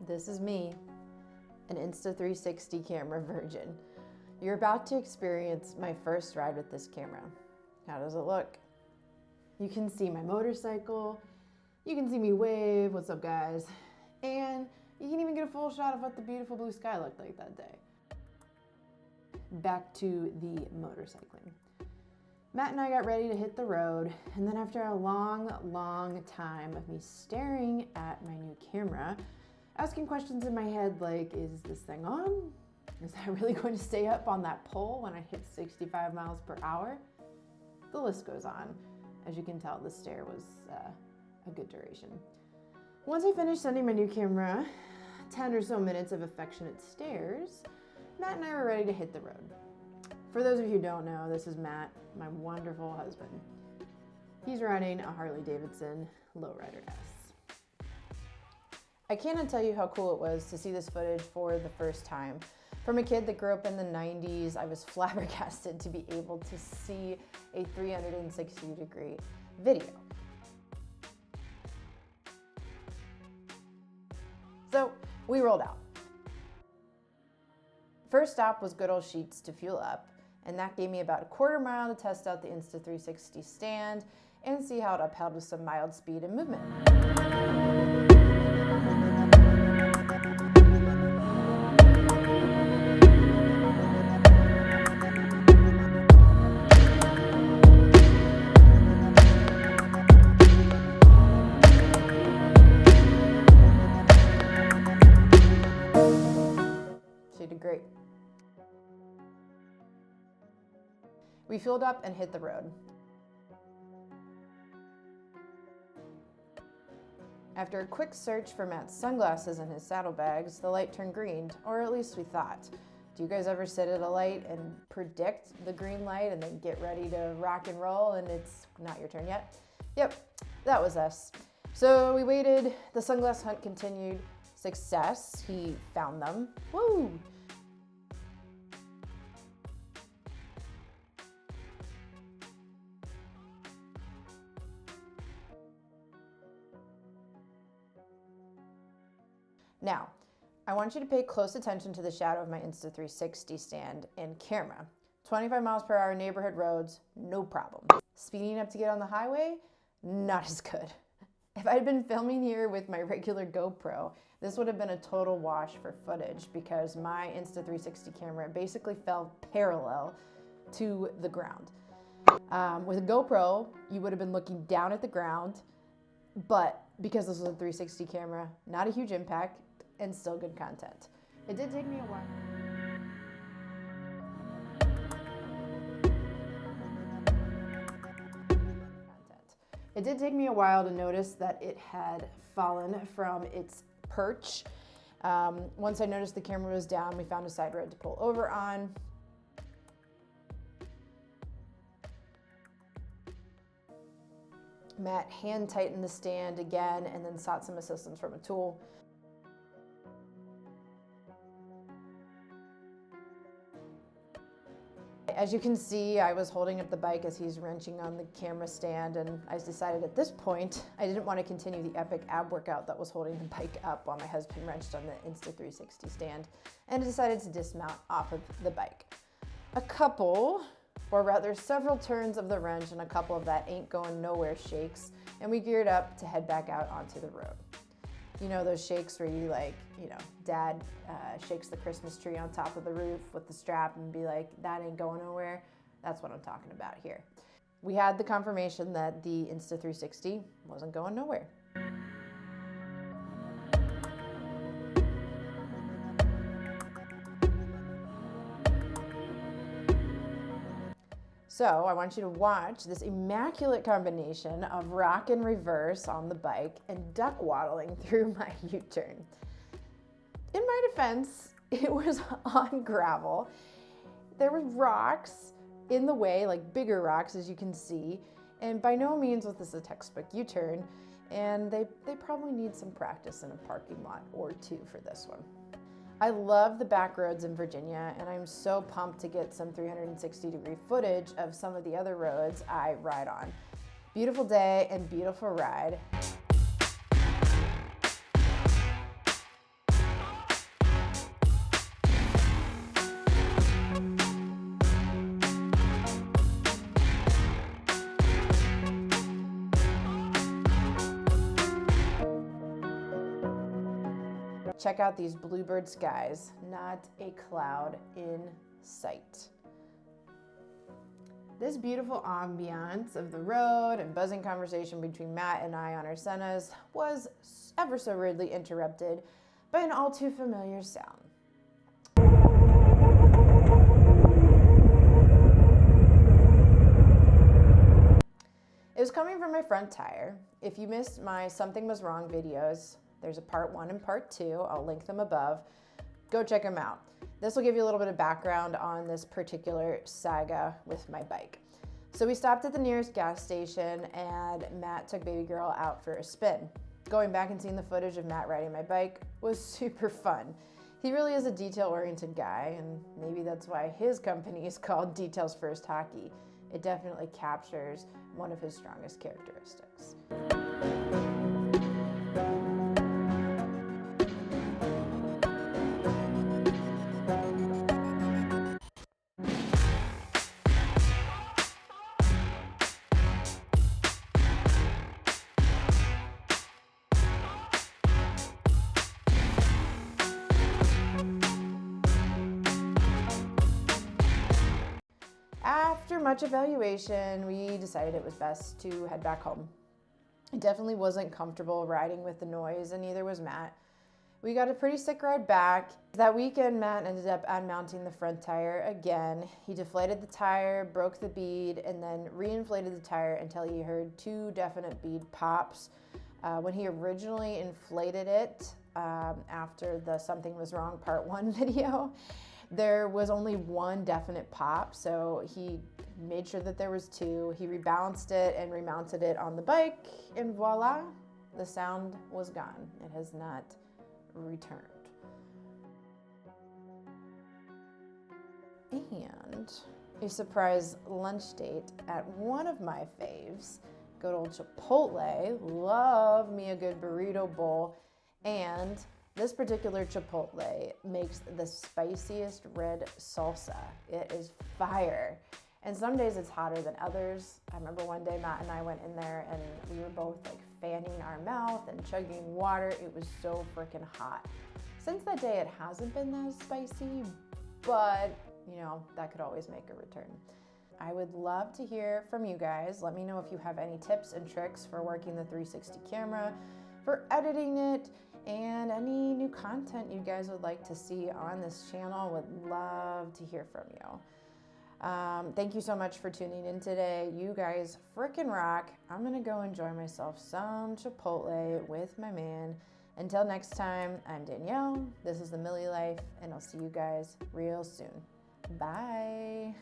This is me, an Insta360 camera virgin. You're about to experience my first ride with this camera. How does it look? You can see my motorcycle, you can see me wave, what's up guys, and you can even get a full shot of what the beautiful blue sky looked like that day. Back to the motorcycling. Matt and I got ready to hit the road, and then after a long time of me staring at my new camera, asking questions in my head like, is this thing on? Is that really going to stay up on that pole when I hit 65 miles per hour? The list goes on. As you can tell, the stare was a good duration. Once I finished sending my new camera 10 or so minutes of affectionate stares, Matt and I were ready to hit the road. For those of you who don't know, this is Matt, my wonderful husband. He's riding a Harley Davidson Low Rider-S. I cannot tell you how cool it was to see this footage for the first time. From a kid that grew up in the 90s, I was flabbergasted to be able to see a 360-degree video. So we rolled out. First stop was good old Sheetz to fuel up, and that gave me about a quarter mile to test out the Insta360 stand and see how it upheld with some mild speed and movement. She did great. We fueled up and hit the road. After a quick search for Matt's sunglasses and his saddlebags, the light turned green, or at least we thought. Do you guys ever sit at a light and predict the green light and then get ready to rock and roll and it's not your turn yet? Yep, that was us. So we waited, the sunglass hunt continued. Success, he found them. Woo! Now, I want you to pay close attention to the shadow of my Insta360 stand and camera. 25 miles per hour neighborhood roads, no problem. Speeding up to get on the highway, not as good. If I had been filming here with my regular GoPro, this would have been a total wash for footage because my Insta360 camera basically fell parallel to the ground. With a GoPro, you would have been looking down at the ground, but because this was a 360 camera, not a huge impact and still good content. It did take me a while. It did take me a while to notice that it had fallen from its perch. Once I noticed the camera was down, we found a side road to pull over on. Matt hand tightened the stand again and then sought some assistance from a tool. As you can see, I was holding up the bike as he's wrenching on the camera stand, and I decided at this point I didn't want to continue the epic ab workout that was holding the bike up while my husband wrenched on the Insta360 stand, and decided to dismount off of the bike. A couple, or rather several turns of the wrench and a couple of that ain't going nowhere shakes, and we geared up to head back out onto the road. You know those shakes where you dad shakes the Christmas tree on top of the roof with the strap and be like, that ain't going nowhere? That's what I'm talking about here. We had the confirmation that the Insta360 wasn't going nowhere. So I want you to watch this immaculate combination of rock and reverse on the bike and duck waddling through my U-turn. In my defense, it was on gravel. There were rocks in the way, like bigger rocks as you can see, and by no means was this a textbook U-turn, and they probably need some practice in a parking lot or two for this one. I love the back roads in Virginia, and I'm so pumped to get some 360-degree footage of some of the other roads I ride on. Beautiful day and beautiful ride. check out these bluebird skies, not a cloud in sight. This beautiful ambiance of the road and buzzing conversation between Matt and I on our Sennas was ever so rudely interrupted by an all too familiar sound. It was coming from my front tire. If you missed my Something Was Wrong videos, there's a part 1 and part 2. I'll link them above. Go check them out. This will give you a little bit of background on this particular saga with my bike. So we stopped at the nearest gas station and Matt took baby girl out for a spin. Going back and seeing the footage of Matt riding my bike was super fun. He really is a detail-oriented guy, and maybe that's why his company is called Details First Hockey. It definitely captures one of his strongest characteristics. After much evaluation, we decided it was best to head back home. It definitely wasn't comfortable riding with the noise, and neither was Matt. We got a pretty sick ride back. That weekend, Matt ended up unmounting the front tire again. He deflated the tire, broke the bead, and then reinflated the tire until he heard 2 definite bead pops. When he originally inflated it after the Something Was Wrong Part 1 video, there was only 1 definite pop, so he made sure that there was 2. He rebalanced it and remounted it on the bike, and voila, the sound was gone. It has not returned. And a surprise lunch date at one of my faves, good old Chipotle. Love me a good burrito bowl, and this particular Chipotle makes the spiciest red salsa. It is fire. And some days it's hotter than others. I remember one day Matt and I went in there and we were both like fanning our mouth and chugging water. It was so freaking hot. Since that day, it hasn't been that spicy, but you know, that could always make a return. I would love to hear from you guys. Let me know if you have any tips and tricks for working the 360 camera, for editing it, and any new content you guys would like to see on this channel. Would love to hear from you. Thank you so much for tuning in today. You guys frickin' rock. I'm gonna go enjoy myself some Chipotle with my man. Until next time, I'm Danielle. This is the Millie Life, and I'll see you guys real soon. Bye.